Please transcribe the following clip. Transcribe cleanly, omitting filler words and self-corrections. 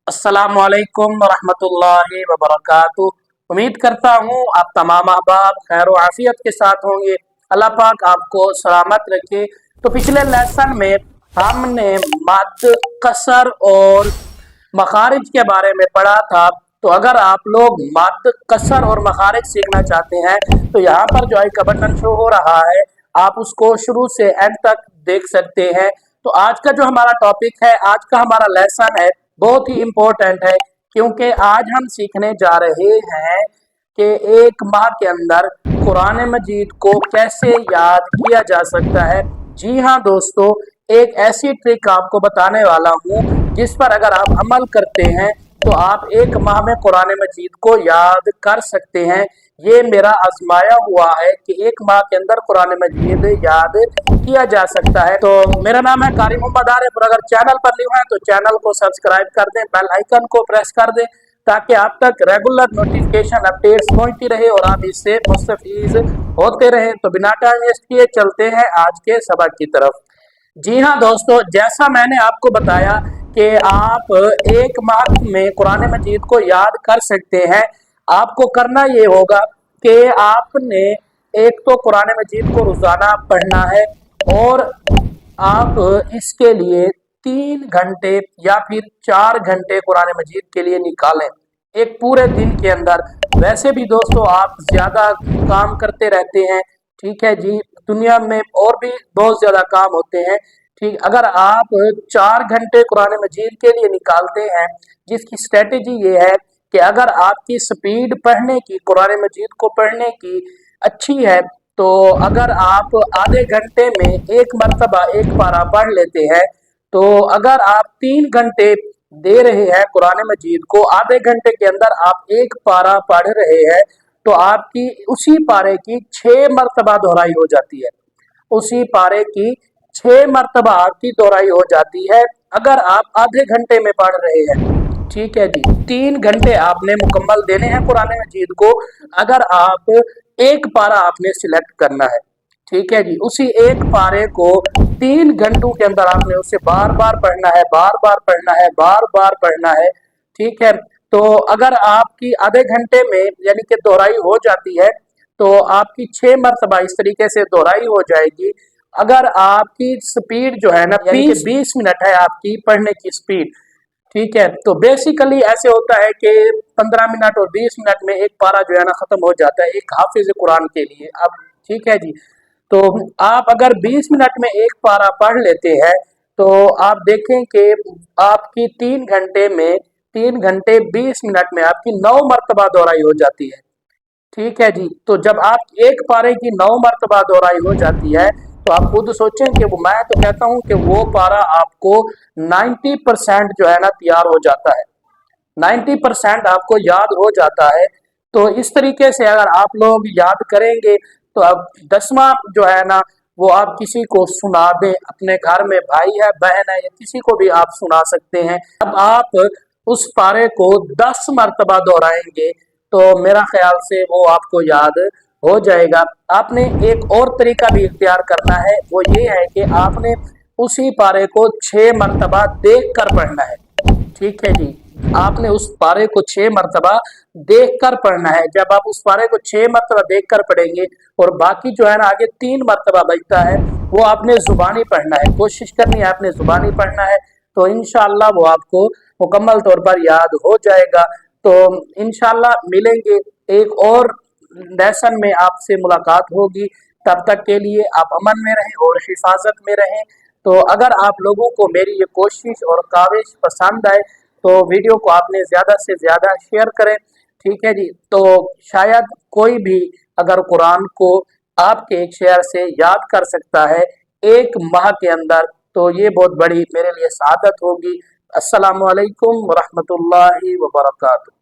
अस्सलामुअलैकुम वरहमतुल्लाहि वबरकातुह। उम्मीद करता हूँ आप तमाम अहबाब खैर व आफियत के साथ होंगे। अल्लाह पाक आपको सलामत रखे। तो पिछले लेसन में हमने मद, कसर और मखारिज के बारे में पढ़ा था। तो अगर आप लोग मद, कसर और मखारिज सीखना चाहते हैं तो यहाँ पर जो आई का बटन शो हो रहा है, आप उसको शुरू से एंड तक देख सकते हैं। तो आज का जो हमारा टॉपिक है, आज का हमारा लेसन है, बहुत ही इम्पोर्टेंट है, क्योंकि आज हम सीखने जा रहे हैं कि एक माह के अंदर कुरान मजीद को कैसे याद किया जा सकता है। जी हाँ दोस्तों, एक ऐसी ट्रिक आपको बताने वाला हूँ जिस पर अगर आप अमल करते हैं तो आप एक माह में कुरान मजीद को याद कर सकते हैं। ये मेरा आजमाया हुआ है कि एक माह के अंदर कुरान मजीद याद किया जा सकता है। तो मेरा नाम है कारी मोहम्मद आरिफ, और अगर चैनल पर न्यू है तो चैनल को सब्सक्राइब कर दें, बेल आइकन को प्रेस कर दें ताकि आप तक रेगुलर नोटिफिकेशन अपडेट्स पहुंचती रहे और आप इससे मुस्तफीज होते रहें। तो बिना टाइम वेस्ट किए चलते हैं आज के सबक की तरफ। जी हाँ दोस्तों, जैसा मैंने आपको बताया कि आप एक माह में कुरान मजीद को याद कर सकते हैं। आपको करना ये होगा कि आपने एक तो कुरान मजीद को रोजाना पढ़ना है और आप इसके लिए 3 घंटे या फिर 4 घंटे कुरान मजीद के लिए निकालें एक पूरे दिन के अंदर। वैसे भी दोस्तों आप ज्यादा काम करते रहते हैं, ठीक है जी, दुनिया में और भी बहुत ज्यादा काम होते हैं, ठीक। अगर आप 4 घंटे कुरान मजीद के लिए निकालते हैं, जिसकी स्ट्रेटेजी ये है कि अगर आपकी स्पीड पढ़ने की, कुरान मजीद को पढ़ने की अच्छी है, तो अगर आप आधे घंटे में एक मरतबा एक पारा पढ़ लेते हैं, तो अगर आप 3 घंटे दे रहे हैं कुरान मजीद को, आधे घंटे के अंदर आप एक पारा पढ़ रहे हैं, तो आपकी उसी पारे की 6 मरतबा दोहराई हो जाती है। उसी पारे की 6 मरतबा आपकी दोहराई हो जाती है अगर आप आधे घंटे में पढ़ रहे हैं, ठीक है जी। 3 घंटे आपने मुकम्मल देने हैं कुरान मजीद को। अगर आप एक पारा आपने सिलेक्ट करना है, ठीक है जी, उसी एक पारे को 3 घंटों के अंदर आपने उसे बार बार पढ़ना है, बार बार पढ़ना है, बार बार पढ़ना है, ठीक है। तो अगर आपकी आधे घंटे में यानी कि दोहराई हो जाती है तो आपकी 6 मरतबा इस तरीके से दोहराई हो जाएगी। अगर आपकी स्पीड जो है ना 20 मिनट है आपकी पढ़ने की स्पीड, ठीक है, तो बेसिकली ऐसे होता है कि 15 मिनट और 20 मिनट में एक पारा जो है ना खत्म हो जाता है एक हाफिज कुरान के लिए। अब ठीक है जी, तो आप अगर 20 मिनट में एक पारा पढ़ लेते हैं तो आप देखें कि आपकी 3 घंटे में 3 घंटे 20 मिनट में आपकी 9 मरतबा दोहराई हो जाती है, ठीक है जी। तो जब आप एक पारे की 9 मरतबा दोहराई हो जाती है तो आप खुद सोचें कि वो, मैं तो कहता हूं कि वो पारा आपको 90% जो है ना तैयार हो जाता है, 90% आपको याद हो जाता है। तो इस तरीके से अगर आप लोग याद करेंगे तो अब 10वां जो है ना वो आप किसी को सुना दें, अपने घर में भाई है, बहन है, या किसी को भी आप सुना सकते हैं। अब आप उस पारे को 10 मरतबा दोहराएंगे तो मेरा ख्याल से वो आपको याद हो जाएगा। आपने एक और तरीका भी इख्तियार करना है, वो ये है कि आपने उसी पारे को 6 मरतबा देख कर पढ़ना है, ठीक है जी। आपने उस पारे को 6 मरतबा देख कर पढ़ना है। जब आप उस पारे को 6 मरतबा देख कर पढ़ेंगे और बाकी जो है ना आगे 3 मरतबा बचता है वो आपने जुबानी पढ़ना है, कोशिश करनी है आपने जुबानी पढ़ना है। तो इंशाअल्लाह वो आपको मुकम्मल तौर पर याद हो जाएगा। तो इंशाअल्लाह मिलेंगे एक और लेसन में, आपसे मुलाकात होगी। तब तक के लिए आप अमन में रहें और हिफाजत में रहें। तो अगर आप लोगों को मेरी ये कोशिश और काविश पसंद आए तो वीडियो को आपने ज़्यादा से ज़्यादा शेयर करें, ठीक है जी। तो शायद कोई भी अगर कुरान को आपके एक शेयर से याद कर सकता है एक माह के अंदर, तो ये बहुत बड़ी मेरे लिए सआदत होगी। अस्सलामु अलैकुम वरहमतुल्लाहि वबरकातुहू।